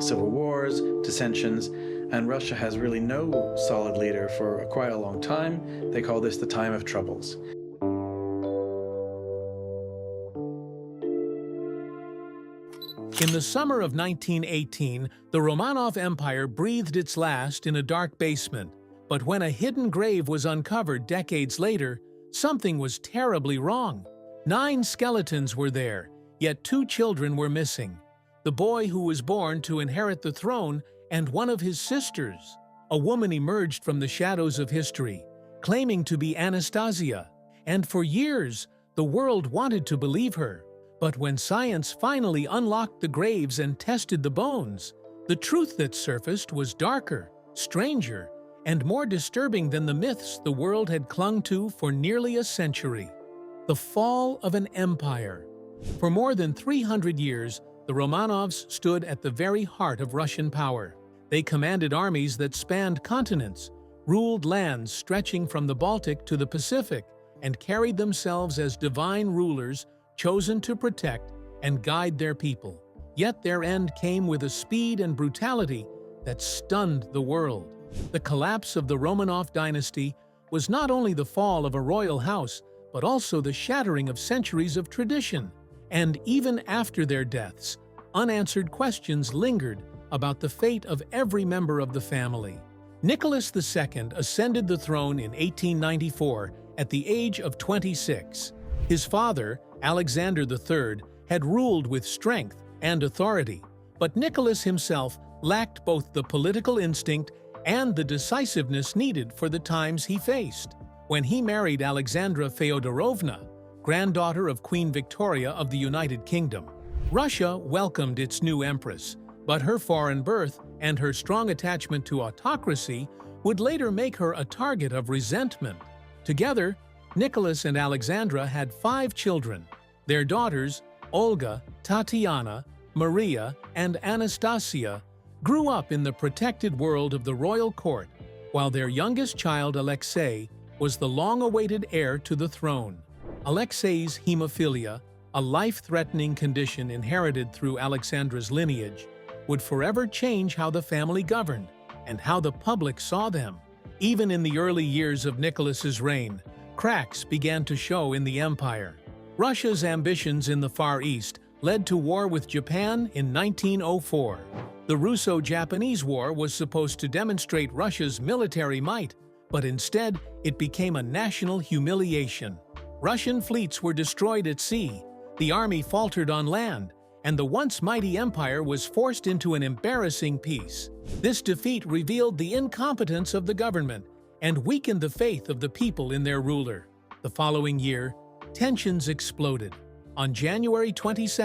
civil wars, dissensions, and Russia has really no solid leader for quite a long time. They call this the time of troubles. In the summer of 1918, the Romanov Empire breathed its last in a dark basement. But when a hidden grave was uncovered decades later, something was terribly wrong. 9 skeletons were there, yet 2 children were missing. The boy who was born to inherit the throne and one of his sisters. A woman emerged from the shadows of history, claiming to be Anastasia, and for years the world wanted to believe her. But when science finally unlocked the graves and tested the bones, the truth that surfaced was darker, stranger, and more disturbing than the myths the world had clung to for nearly a century. The fall of an empire. For more than 300 years, the Romanovs stood at the very heart of Russian power. They commanded armies that spanned continents, ruled lands stretching from the Baltic to the Pacific, and carried themselves as divine rulers chosen to protect and guide their people. Yet their end came with a speed and brutality that stunned the world. The collapse of the Romanov dynasty was not only the fall of a royal house, but also the shattering of centuries of tradition. And even after their deaths, unanswered questions lingered about the fate of every member of the family. Nicholas II ascended the throne in 1894 at the age of 26. His father, Alexander III, had ruled with strength and authority, but Nicholas himself lacked both the political instinct and the decisiveness needed for the times he faced. When he married Alexandra Feodorovna, granddaughter of Queen Victoria of the United Kingdom, Russia welcomed its new empress, but her foreign birth and her strong attachment to autocracy would later make her a target of resentment. Together, Nicholas and Alexandra had 5 children. Their daughters, Olga, Tatiana, Maria, and Anastasia, grew up in the protected world of the royal court, while their youngest child, Alexei, was the long-awaited heir to the throne. Alexei's hemophilia, a life-threatening condition inherited through Alexandra's lineage, would forever change how the family governed and how the public saw them. Even in the early years of Nicholas's reign, cracks began to show in the empire. Russia's ambitions in the Far East led to war with Japan in 1904. The Russo-Japanese War was supposed to demonstrate Russia's military might, but instead it became a national humiliation. Russian fleets were destroyed at sea, the army faltered on land, and the once mighty empire was forced into an embarrassing peace. This defeat revealed the incompetence of the government and weakened the faith of the people in their ruler. The following year, tensions exploded. On January 22,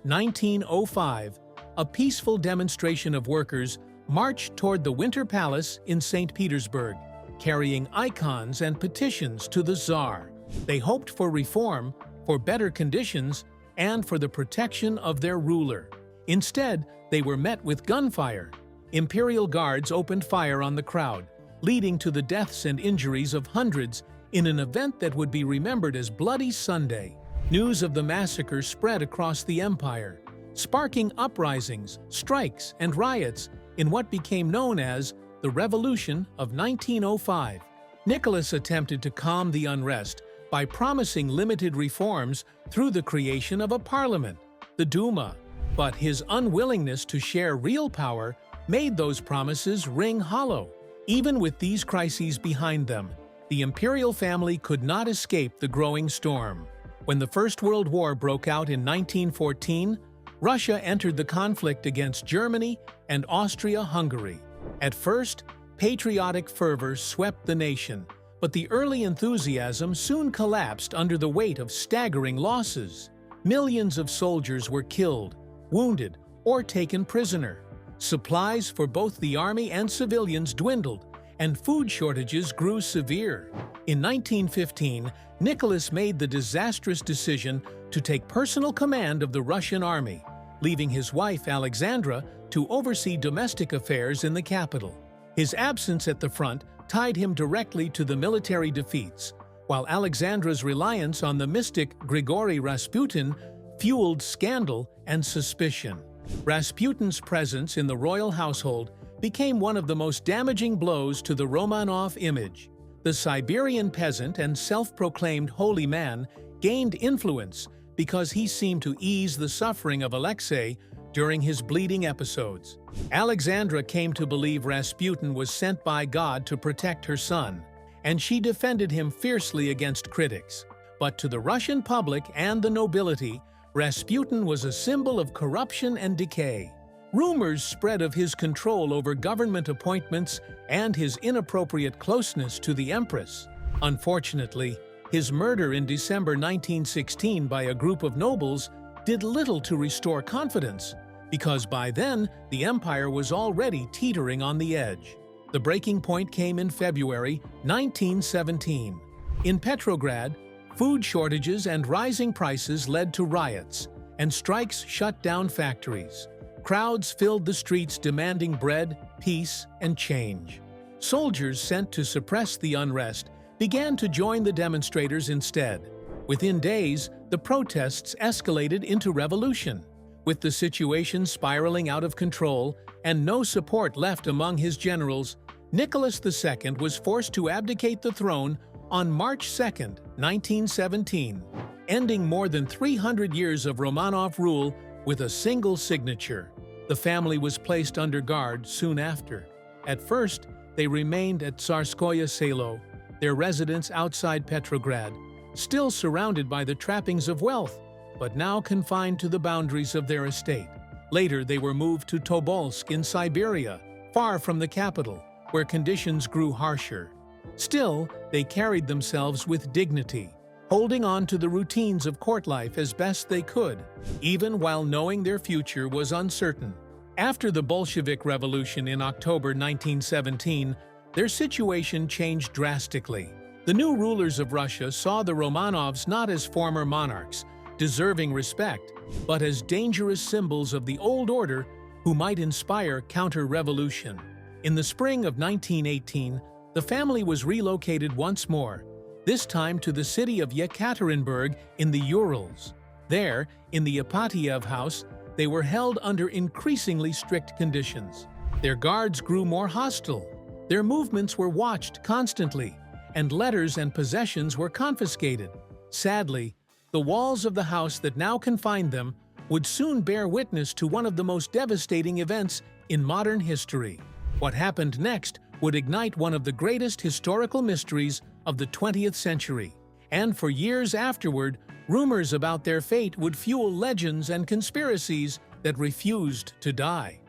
1905, a peaceful demonstration of workers marched toward the Winter Palace in St. Petersburg, carrying icons and petitions to the Tsar. They hoped for reform, for better conditions, and for the protection of their ruler. Instead, they were met with gunfire. Imperial guards opened fire on the crowd, leading to the deaths and injuries of hundreds in an event that would be remembered as Bloody Sunday. News of the massacre spread across the empire, sparking uprisings, strikes, and riots in what became known as the Revolution of 1905. Nicholas attempted to calm the unrest by promising limited reforms through the creation of a parliament, the Duma. But his unwillingness to share real power made those promises ring hollow. Even with these crises behind them, the imperial family could not escape the growing storm. When the First World War broke out in 1914, Russia entered the conflict against Germany and Austria-Hungary. At first, patriotic fervor swept the nation, but the early enthusiasm soon collapsed under the weight of staggering losses. Millions of soldiers were killed, wounded, or taken prisoner. Supplies for both the army and civilians dwindled, and food shortages grew severe. In 1915, Nicholas made the disastrous decision to take personal command of the Russian army, leaving his wife Alexandra to oversee domestic affairs in the capital. His absence at the front tied him directly to the military defeats, while Alexandra's reliance on the mystic Grigory Rasputin fueled scandal and suspicion. Rasputin's presence in the royal household became one of the most damaging blows to the Romanov image. The Siberian peasant and self-proclaimed holy man gained influence because he seemed to ease the suffering of Alexei during his bleeding episodes. Alexandra came to believe Rasputin was sent by God to protect her son, and she defended him fiercely against critics. But to the Russian public and the nobility, Rasputin was a symbol of corruption and decay. Rumors spread of his control over government appointments and his inappropriate closeness to the Empress. Unfortunately, his murder in December 1916 by a group of nobles did little to restore confidence, because by then the empire was already teetering on the edge. The breaking point came in February 1917. In Petrograd, food shortages and rising prices led to riots, and strikes shut down factories. Crowds filled the streets demanding bread, peace, and change. Soldiers sent to suppress the unrest began to join the demonstrators instead. Within days, the protests escalated into revolution. With the situation spiraling out of control and no support left among his generals, Nicholas II was forced to abdicate the throne on March 2, 1917, ending more than 300 years of Romanov rule with a single signature. The family was placed under guard soon after. At first, they remained at Tsarskoye Selo, their residence outside Petrograd, still surrounded by the trappings of wealth, but now confined to the boundaries of their estate. Later, they were moved to Tobolsk in Siberia, far from the capital, where conditions grew harsher. Still, they carried themselves with dignity, holding on to the routines of court life as best they could, even while knowing their future was uncertain. After the Bolshevik Revolution in October 1917, their situation changed drastically. The new rulers of Russia saw the Romanovs not as former monarchs, deserving respect, but as dangerous symbols of the old order who might inspire counter-revolution. In the spring of 1918, the family was relocated once more, this time to the city of Yekaterinburg in the Urals. There, in the Ipatiev house, they were held under increasingly strict conditions. Their guards grew more hostile. Their movements were watched constantly, and letters and possessions were confiscated. Sadly, the walls of the house that now confined them would soon bear witness to one of the most devastating events in modern history. What happened next would ignite one of the greatest historical mysteries of the 20th century, and for years afterward, rumors about their fate would fuel legends and conspiracies that refused to die.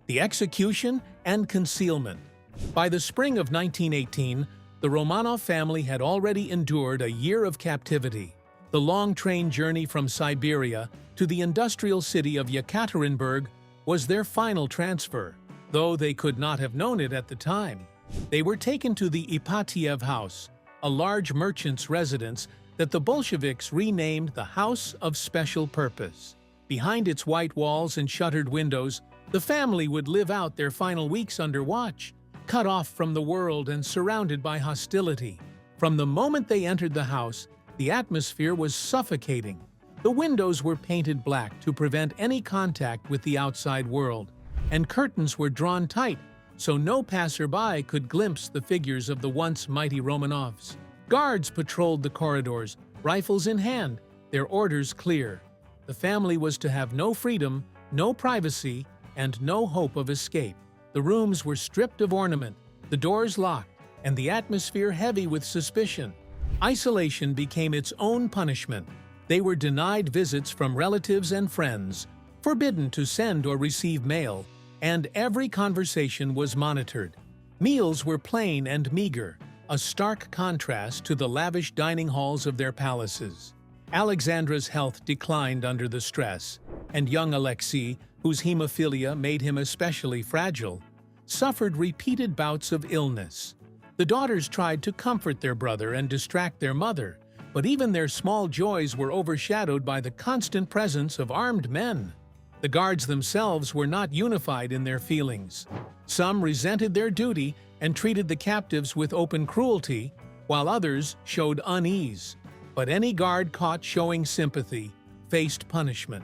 The execution and concealment. By the spring of 1918, the Romanov family had already endured a year of captivity. The long train journey from Siberia to the industrial city of Yekaterinburg was their final transfer, though they could not have known it at the time. They were taken to the Ipatiev house, a large merchant's residence that the Bolsheviks renamed the House of Special Purpose. Behind its white walls and shuttered windows, the family would live out their final weeks under watch, cut off from the world and surrounded by hostility. From the moment they entered the house, the atmosphere was suffocating. The windows were painted black to prevent any contact with the outside world, and curtains were drawn tight so no passerby could glimpse the figures of the once mighty Romanovs. Guards patrolled the corridors, rifles in hand, their orders clear. The family was to have no freedom, no privacy, and no hope of escape. The rooms were stripped of ornament, the doors locked, and the atmosphere heavy with suspicion. Isolation became its own punishment. They were denied visits from relatives and friends, forbidden to send or receive mail, and every conversation was monitored. Meals were plain and meager, a stark contrast to the lavish dining halls of their palaces. Alexandra's health declined under the stress, and young Alexei, whose hemophilia made him especially fragile, suffered repeated bouts of illness. The daughters tried to comfort their brother and distract their mother, but even their small joys were overshadowed by the constant presence of armed men. The guards themselves were not unified in their feelings. Some resented their duty and treated the captives with open cruelty, while others showed unease. But any guard caught showing sympathy faced punishment.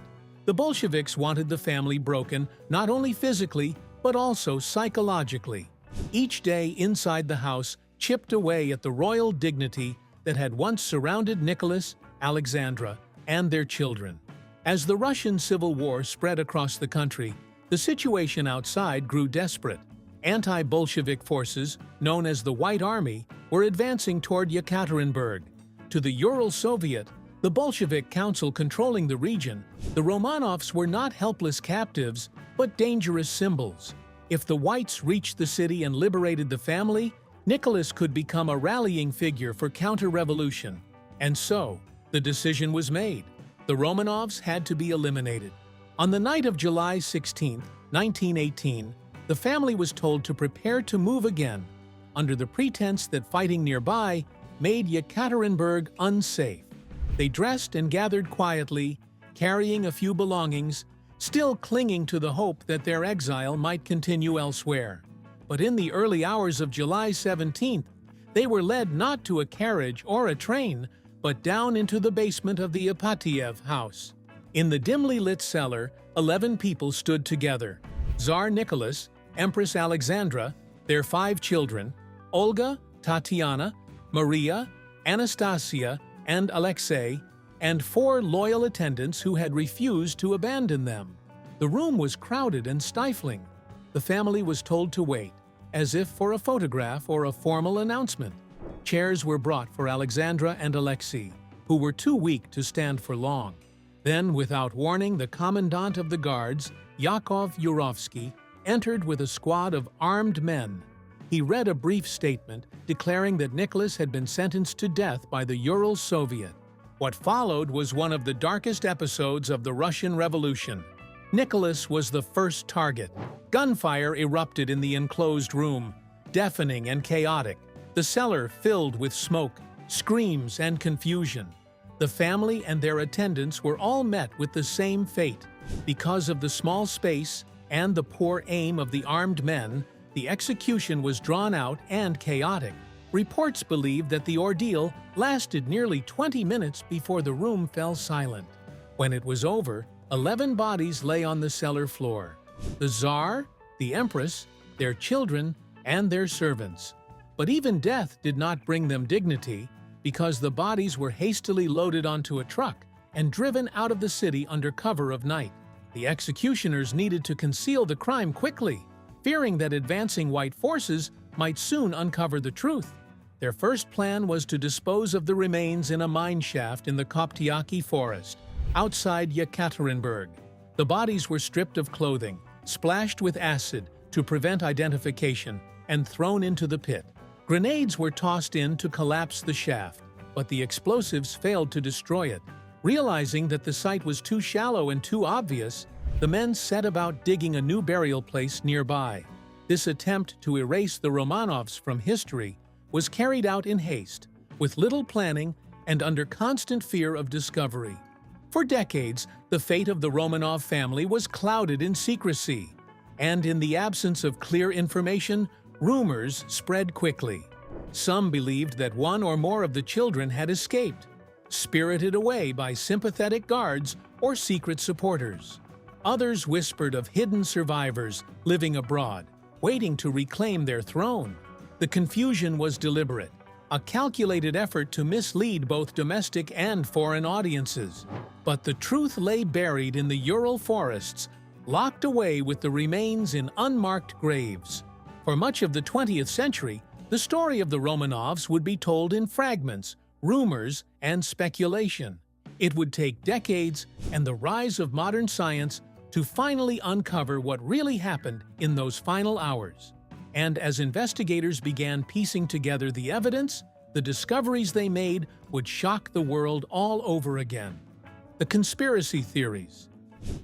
The Bolsheviks wanted the family broken not only physically, but also psychologically. Each day inside the house chipped away at the royal dignity that had once surrounded Nicholas, Alexandra, and their children. As the Russian Civil War spread across the country, the situation outside grew desperate. Anti-Bolshevik forces, known as the White Army, were advancing toward Yekaterinburg. To the Ural Soviet, the Bolshevik council controlling the region, the Romanovs were not helpless captives, but dangerous symbols. If the Whites reached the city and liberated the family, Nicholas could become a rallying figure for counter-revolution. And so, the decision was made. The Romanovs had to be eliminated. On the night of July 16, 1918, the family was told to prepare to move again, under the pretense that fighting nearby made Yekaterinburg unsafe. They dressed and gathered quietly, carrying a few belongings, still clinging to the hope that their exile might continue elsewhere. But in the early hours of July 17th, they were led not to a carriage or a train, but down into the basement of the Ipatiev house. In the dimly lit cellar, 11 people stood together: Tsar Nicholas, Empress Alexandra, their 5 children, Olga, Tatiana, Maria, Anastasia, and Alexei, and 4 loyal attendants who had refused to abandon them. The room was crowded and stifling. The family was told to wait, as if for a photograph or a formal announcement. Chairs were brought for Alexandra and Alexei, who were too weak to stand for long. Then, without warning, the commandant of the guards, Yakov Yurovsky, entered with a squad of armed men. He read a brief statement declaring that Nicholas had been sentenced to death by the Ural Soviet. What followed was one of the darkest episodes of the Russian Revolution. Nicholas was the first target. Gunfire erupted in the enclosed room, deafening and chaotic. The cellar filled with smoke, screams, and confusion. The family and their attendants were all met with the same fate. Because of the small space and the poor aim of the armed men, the execution was drawn out and chaotic. Reports believe that the ordeal lasted nearly 20 minutes before the room fell silent. When it was over, 11 bodies lay on the cellar floor: the Tsar, the Empress, their children, and their servants. But even death did not bring them dignity, because the bodies were hastily loaded onto a truck and driven out of the city under cover of night. The executioners needed to conceal the crime quickly, fearing that advancing white forces might soon uncover the truth. Their first plan was to dispose of the remains in a mine shaft in the Koptyaki forest, outside Yekaterinburg. The bodies were stripped of clothing, splashed with acid to prevent identification, and thrown into the pit. Grenades were tossed in to collapse the shaft, but the explosives failed to destroy it. Realizing that the site was too shallow and too obvious, the men set about digging a new burial place nearby. This attempt to erase the Romanovs from history was carried out in haste, with little planning and under constant fear of discovery. For decades, the fate of the Romanov family was clouded in secrecy, and in the absence of clear information, rumors spread quickly. Some believed that one or more of the children had escaped, spirited away by sympathetic guards or secret supporters. Others whispered of hidden survivors living abroad, waiting to reclaim their throne. The confusion was deliberate, a calculated effort to mislead both domestic and foreign audiences. But the truth lay buried in the Ural forests, locked away with the remains in unmarked graves. For much of the 20th century, the story of the Romanovs would be told in fragments, rumors, and speculation. It would take decades and the rise of modern science to finally uncover what really happened in those final hours. And as investigators began piecing together the evidence, the discoveries they made would shock the world all over again. The conspiracy theories.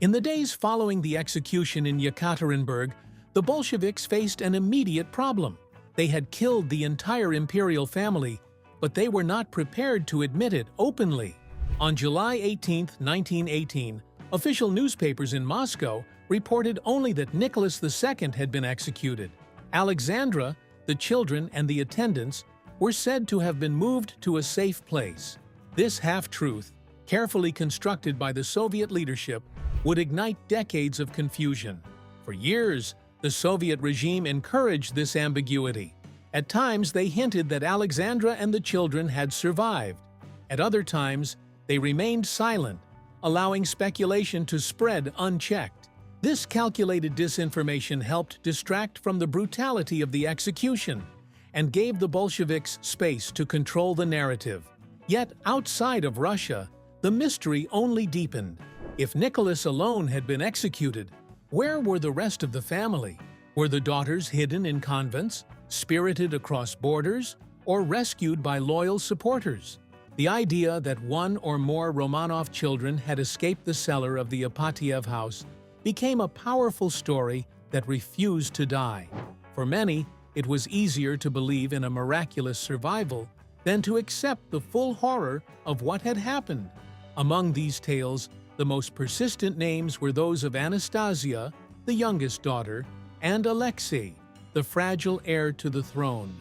In the days following the execution in Yekaterinburg, the Bolsheviks faced an immediate problem. They had killed the entire imperial family, but they were not prepared to admit it openly. On July 18, 1918, official newspapers in Moscow reported only that Nicholas II had been executed. Alexandra, the children, and the attendants were said to have been moved to a safe place. This half-truth, carefully constructed by the Soviet leadership, would ignite decades of confusion. For years, the Soviet regime encouraged this ambiguity. At times, they hinted that Alexandra and the children had survived. At other times, they remained silent, allowing speculation to spread unchecked. This calculated disinformation helped distract from the brutality of the execution and gave the Bolsheviks space to control the narrative. Yet, outside of Russia, the mystery only deepened. If Nicholas alone had been executed, where were the rest of the family? Were the daughters hidden in convents, spirited across borders, or rescued by loyal supporters? The idea that one or more Romanov children had escaped the cellar of the Ipatiev house became a powerful story that refused to die. For many, it was easier to believe in a miraculous survival than to accept the full horror of what had happened. Among these tales, the most persistent names were those of Anastasia, the youngest daughter, and Alexei, the fragile heir to the throne.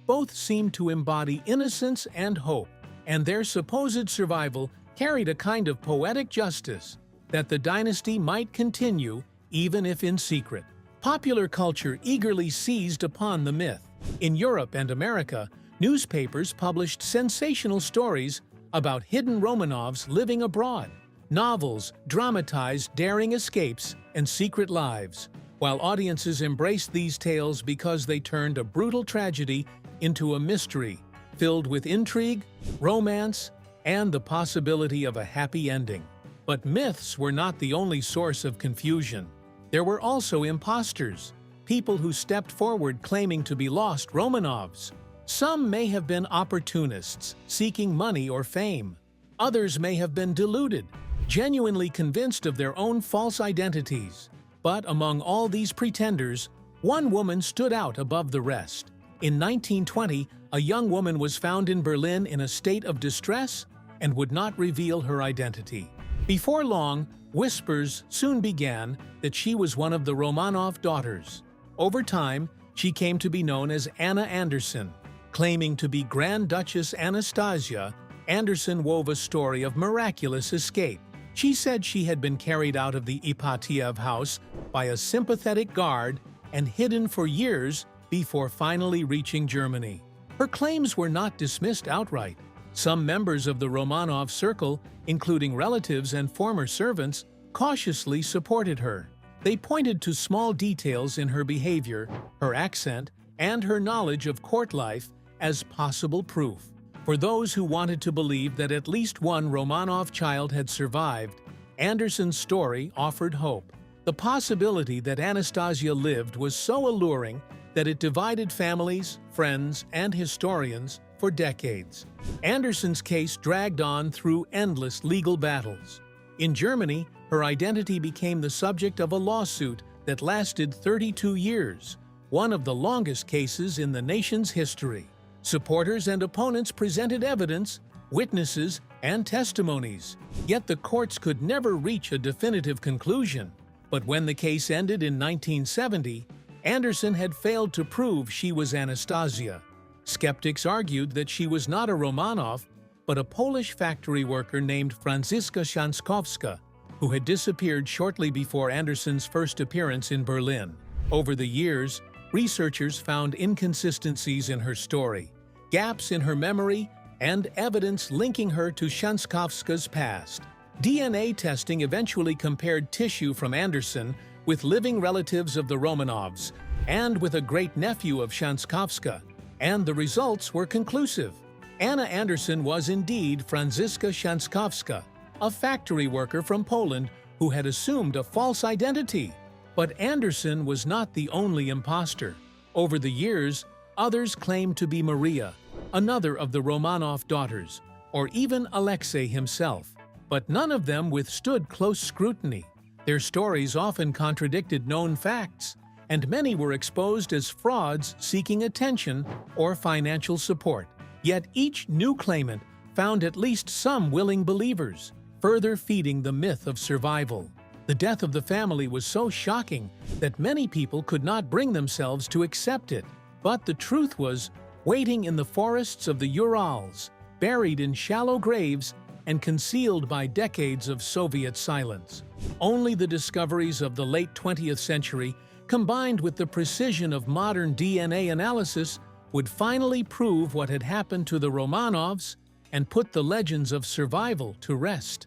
Both seemed to embody innocence and hope, and their supposed survival carried a kind of poetic justice that the dynasty might continue even if in secret. Popular culture eagerly seized upon the myth. In Europe and America, newspapers published sensational stories about hidden Romanovs living abroad. Novels dramatized daring escapes and secret lives, while audiences embraced these tales because they turned a brutal tragedy into a mystery filled with intrigue, romance, and the possibility of a happy ending. But myths were not the only source of confusion. There were also imposters, people who stepped forward claiming to be lost Romanovs. Some may have been opportunists, seeking money or fame. Others may have been deluded, genuinely convinced of their own false identities. But among all these pretenders, one woman stood out above the rest. In 1920, a young woman was found in Berlin in a state of distress and would not reveal her identity. Before long, whispers soon began that she was one of the Romanov daughters. Over time, she came to be known as Anna Anderson. Claiming to be Grand Duchess Anastasia, Anderson wove a story of miraculous escape. She said she had been carried out of the Ipatiev house by a sympathetic guard and hidden for years before finally reaching Germany. Her claims were not dismissed outright. Some members of the Romanov circle, including relatives and former servants, cautiously supported her. They pointed to small details in her behavior, her accent, and her knowledge of court life as possible proof. For those who wanted to believe that at least one Romanov child had survived, Anderson's story offered hope. The possibility that Anastasia lived was so alluring that it divided families, friends, and historians for decades. Anderson's case dragged on through endless legal battles. In Germany, her identity became the subject of a lawsuit that lasted 32 years, one of the longest cases in the nation's history. Supporters and opponents presented evidence, witnesses, and testimonies, yet the courts could never reach a definitive conclusion. But when the case ended in 1970, Anderson had failed to prove she was Anastasia. Skeptics argued that she was not a Romanov, but a Polish factory worker named Franziska Szankowska, who had disappeared shortly before Anderson's first appearance in Berlin. Over the years, researchers found inconsistencies in her story, gaps in her memory, and evidence linking her to Szankowska's past. DNA testing eventually compared tissue from Anderson with living relatives of the Romanovs and with a great-nephew of Szankowska, and the results were conclusive. Anna Anderson was indeed Franziska Szankowska, a factory worker from Poland who had assumed a false identity. But Anderson was not the only imposter. Over the years, others claimed to be Maria, another of the Romanov daughters, or even Alexei himself. But none of them withstood close scrutiny. Their stories often contradicted known facts, and many were exposed as frauds seeking attention or financial support. Yet each new claimant found at least some willing believers, further feeding the myth of survival. The death of the family was so shocking that many people could not bring themselves to accept it. But the truth was waiting in the forests of the Urals, buried in shallow graves and concealed by decades of Soviet silence. Only the discoveries of the late 20th century, combined with the precision of modern DNA analysis, would finally prove what had happened to the Romanovs and put the legends of survival to rest.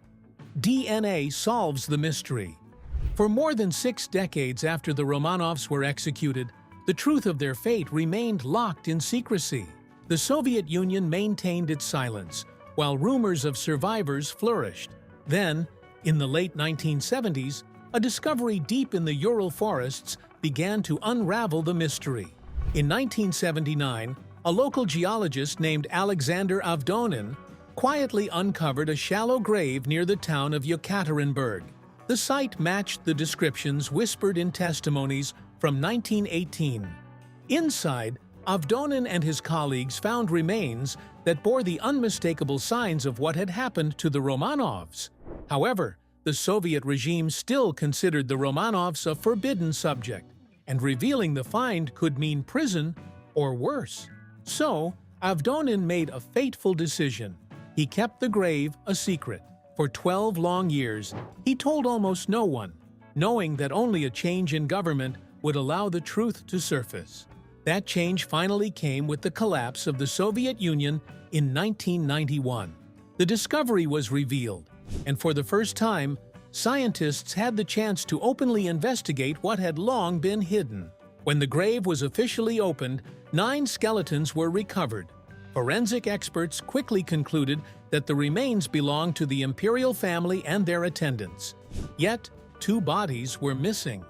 DNA solves the mystery. For more than 6 decades after the Romanovs were executed, the truth of their fate remained locked in secrecy. The Soviet Union maintained its silence, while rumors of survivors flourished. Then, in the late 1970s, a discovery deep in the Ural forests began to unravel the mystery. In 1979, a local geologist named Alexander Avdonin quietly uncovered a shallow grave near the town of Yekaterinburg. The site matched the descriptions whispered in testimonies from 1918. Inside, Avdonin and his colleagues found remains that bore the unmistakable signs of what had happened to the Romanovs. However, the Soviet regime still considered the Romanovs a forbidden subject, and revealing the find could mean prison or worse. So, Avdonin made a fateful decision. He kept the grave a secret. For 12 long years, he told almost no one, knowing that only a change in government would allow the truth to surface. That change finally came with the collapse of the Soviet Union in 1991. The discovery was revealed, and for the first time, scientists had the chance to openly investigate what had long been hidden. When the grave was officially opened, 9 skeletons were recovered. Forensic experts quickly concluded that the remains belonged to the imperial family and their attendants. Yet, 2 bodies were missing.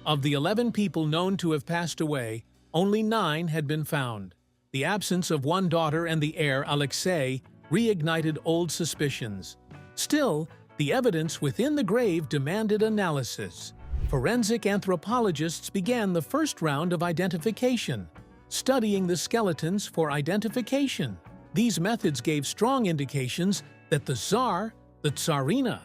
Of the 11 people known to have passed away, only 9 had been found. The absence of one daughter and the heir, Alexei, reignited old suspicions. Still, the evidence within the grave demanded analysis. Forensic anthropologists began the first round of identification, studying the skeletons for identification. These methods gave strong indications that the Tsar, the Tsarina,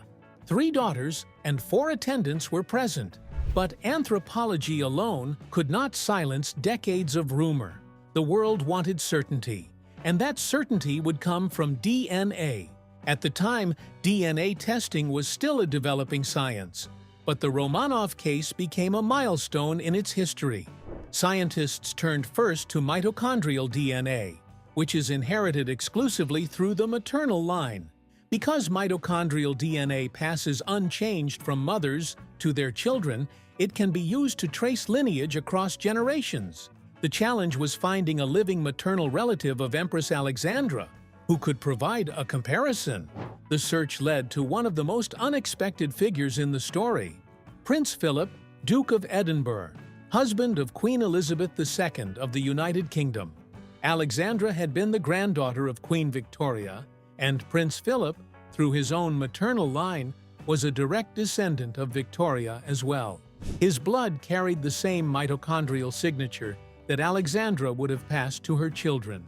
3 daughters, and 4 attendants were present. But anthropology alone could not silence decades of rumor. The world wanted certainty, and that certainty would come from DNA. At the time, DNA testing was still a developing science, but the Romanov case became a milestone in its history. Scientists turned first to mitochondrial DNA, which is inherited exclusively through the maternal line. Because mitochondrial DNA passes unchanged from mothers to their children, it can be used to trace lineage across generations. The challenge was finding a living maternal relative of Empress Alexandra who could provide a comparison. The search led to one of the most unexpected figures in the story: Prince Philip, Duke of Edinburgh, husband of Queen Elizabeth II of the United Kingdom. Alexandra had been the granddaughter of Queen Victoria, and Prince Philip, through his own maternal line, was a direct descendant of Victoria as well. His blood carried the same mitochondrial signature that Alexandra would have passed to her children.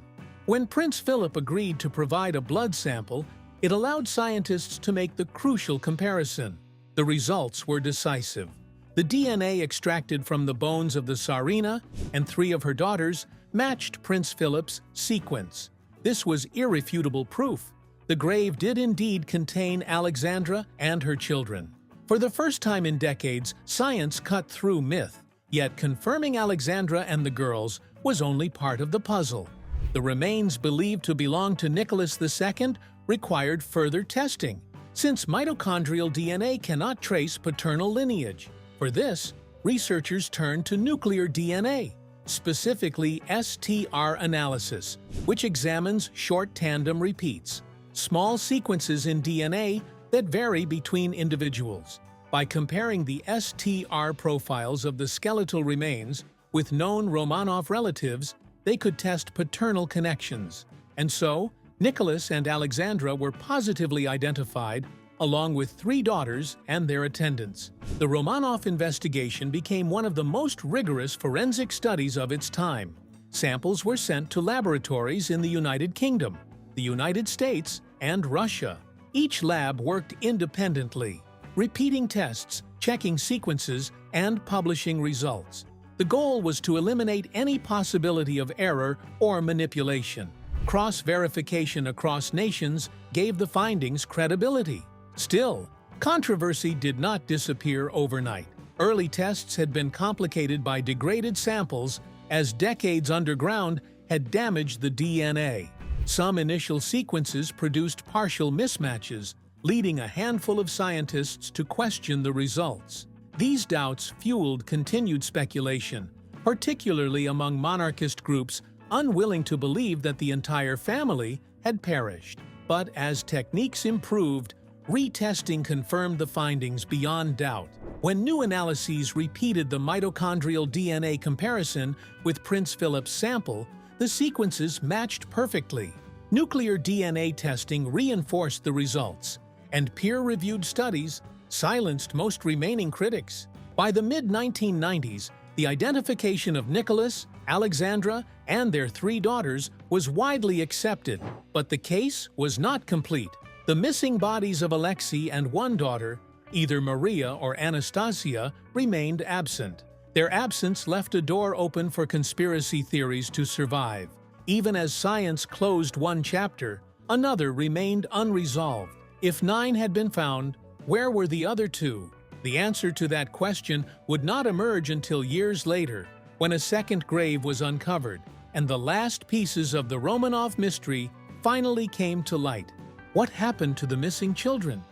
When Prince Philip agreed to provide a blood sample, it allowed scientists to make the crucial comparison. The results were decisive. The DNA extracted from the bones of the Tsarina and 3 of her daughters matched Prince Philip's sequence. This was irrefutable proof. The grave did indeed contain Alexandra and her children. For the first time in decades, science cut through myth, yet confirming Alexandra and the girls was only part of the puzzle. The remains believed to belong to Nicholas II required further testing, since mitochondrial DNA cannot trace paternal lineage. For this, researchers turned to nuclear DNA, specifically STR analysis, which examines short tandem repeats, small sequences in DNA that vary between individuals. By comparing the STR profiles of the skeletal remains with known Romanov relatives, they could test paternal connections. And so, Nicholas and Alexandra were positively identified, along with 3 daughters and their attendants. The Romanov investigation became one of the most rigorous forensic studies of its time. Samples were sent to laboratories in the United Kingdom, the United States, and Russia. Each lab worked independently, repeating tests, checking sequences, and publishing results. The goal was to eliminate any possibility of error or manipulation. Cross-verification across nations gave the findings credibility. Still, Controversy did not disappear overnight. Early tests had been complicated by degraded samples as decades underground had damaged the DNA. Some initial sequences produced partial mismatches, leading a handful of scientists to question the results. These doubts fueled continued speculation, particularly among monarchist groups unwilling to believe that the entire family had perished. But as techniques improved, retesting confirmed the findings beyond doubt. When new analyses repeated the mitochondrial DNA comparison with Prince Philip's sample, the sequences matched perfectly. Nuclear DNA testing reinforced the results, and peer-reviewed studies silenced most remaining critics. By the mid-1990s, the identification of Nicholas, Alexandra, and their 3 daughters was widely accepted, but the case was not complete. The missing bodies of Alexei and 1 daughter, either Maria or Anastasia, remained absent. Their absence left a door open for conspiracy theories to survive. Even as science closed one chapter, another remained unresolved. If 9 had been found, where were the other 2? The answer to that question would not emerge until years later, when a second grave was uncovered, and the last pieces of the Romanov mystery finally came to light. What happened to the missing children?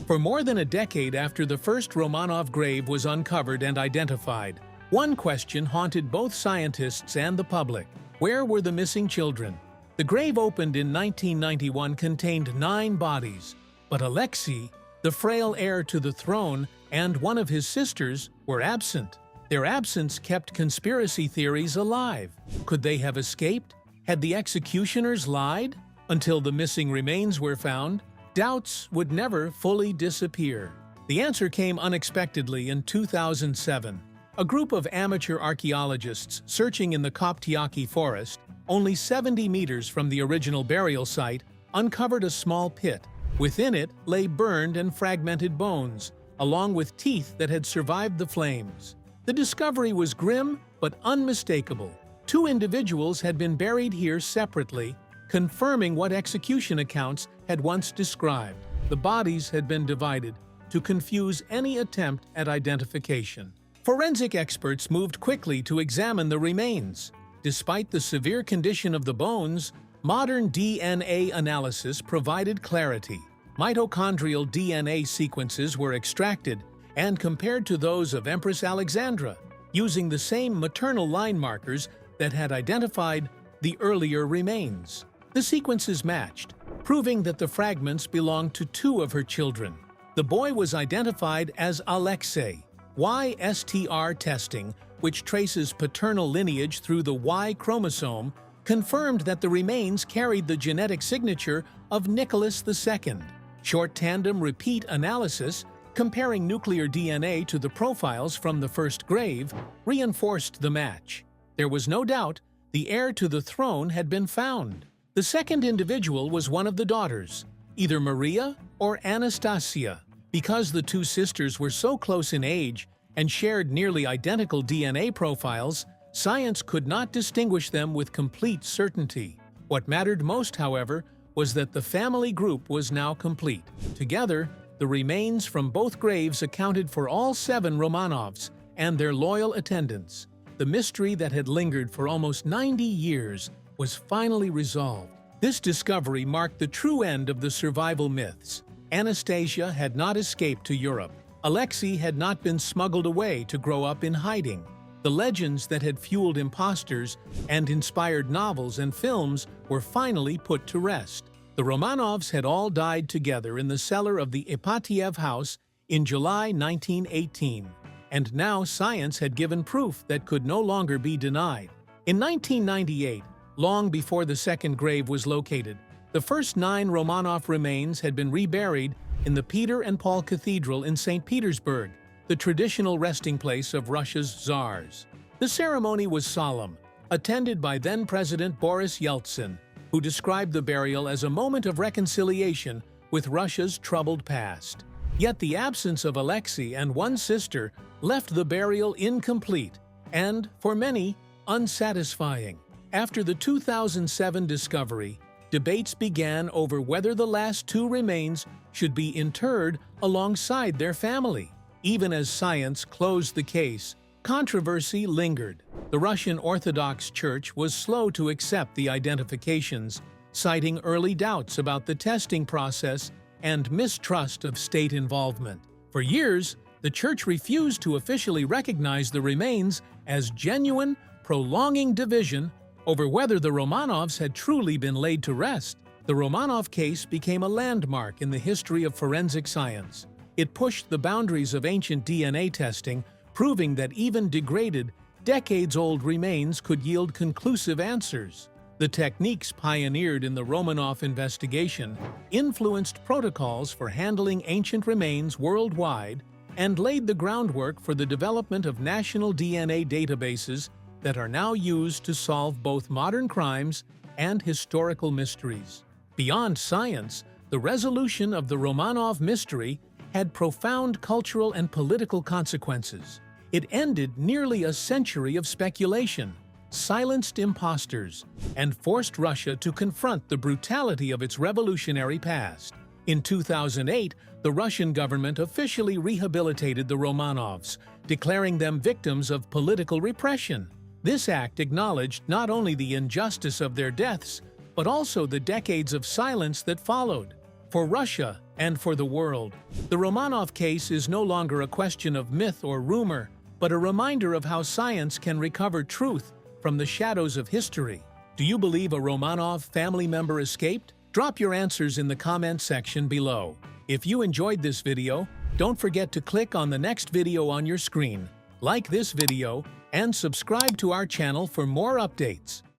For more than a decade after the first Romanov grave was uncovered and identified, one question haunted both scientists and the public. Where were the missing children? The grave opened in 1991 contained 9 bodies, but Alexei, the frail heir to the throne, and one of his sisters were absent. Their absence kept conspiracy theories alive. Could they have escaped? Had the executioners lied? Until the missing remains were found, doubts would never fully disappear. The answer came unexpectedly in 2007. A group of amateur archaeologists searching in the Koptiaki forest, only 70 meters from the original burial site, uncovered a small pit. Within it lay burned and fragmented bones, along with teeth that had survived the flames. The discovery was grim but unmistakable. 2 individuals had been buried here separately, confirming what execution accounts had once described. The bodies had been divided to confuse any attempt at identification. Forensic experts moved quickly to examine the remains. Despite the severe condition of the bones, modern DNA analysis provided clarity. Mitochondrial DNA sequences were extracted and compared to those of Empress Alexandra, using the same maternal line markers that had identified the earlier remains. The sequences matched, proving that the fragments belonged to 2 of her children. The boy was identified as Alexei. YSTR testing, which traces paternal lineage through the Y chromosome, confirmed that the remains carried the genetic signature of Nicholas II. Short tandem repeat analysis, comparing nuclear DNA to the profiles from the first grave, reinforced the match. There was no doubt the heir to the throne had been found. The second individual was one of the daughters, either Maria or Anastasia. Because the 2 sisters were so close in age and shared nearly identical DNA profiles, science could not distinguish them with complete certainty. What mattered most, however, was that the family group was now complete. Together, the remains from both graves accounted for all 7 Romanovs and their loyal attendants. The mystery that had lingered for almost 90 years was finally resolved. This discovery marked the true end of the survival myths. Anastasia had not escaped to Europe. Alexei had not been smuggled away to grow up in hiding. The legends that had fueled imposters and inspired novels and films were finally put to rest. The Romanovs had all died together in the cellar of the Ipatiev house in July 1918, and now science had given proof that could no longer be denied. In 1998, long before the second grave was located, the first 9 Romanov remains had been reburied in the Peter and Paul Cathedral in St. Petersburg, the traditional resting place of Russia's czars. The ceremony was solemn, attended by then-President Boris Yeltsin, who described the burial as a moment of reconciliation with Russia's troubled past. Yet the absence of Alexei and 1 sister left the burial incomplete and, for many, unsatisfying. After the 2007 discovery, debates began over whether the last two remains should be interred alongside their family. Even as science closed the case, controversy lingered. The Russian Orthodox Church was slow to accept the identifications, citing early doubts about the testing process and mistrust of state involvement. For years, the Church refused to officially recognize the remains as genuine, prolonging division over whether the Romanovs had truly been laid to rest. The Romanov case became a landmark in the history of forensic science. It pushed the boundaries of ancient DNA testing, proving that even degraded, decades-old remains could yield conclusive answers. The techniques pioneered in the Romanov investigation influenced protocols for handling ancient remains worldwide and laid the groundwork for the development of national DNA databases that are now used to solve both modern crimes and historical mysteries. Beyond science, the resolution of the Romanov mystery had profound cultural and political consequences. It ended nearly a century of speculation, silenced imposters, and forced Russia to confront the brutality of its revolutionary past. In 2008, the Russian government officially rehabilitated the Romanovs, declaring them victims of political repression. This act acknowledged not only the injustice of their deaths, but also the decades of silence that followed. For Russia and for the world, the Romanov case is no longer a question of myth or rumor, but a reminder of how science can recover truth from the shadows of history. Do you believe a Romanov family member escaped? Drop your answers in the comment section below. If you enjoyed this video, don't forget to click on the next video on your screen, like this video, and subscribe to our channel for more updates.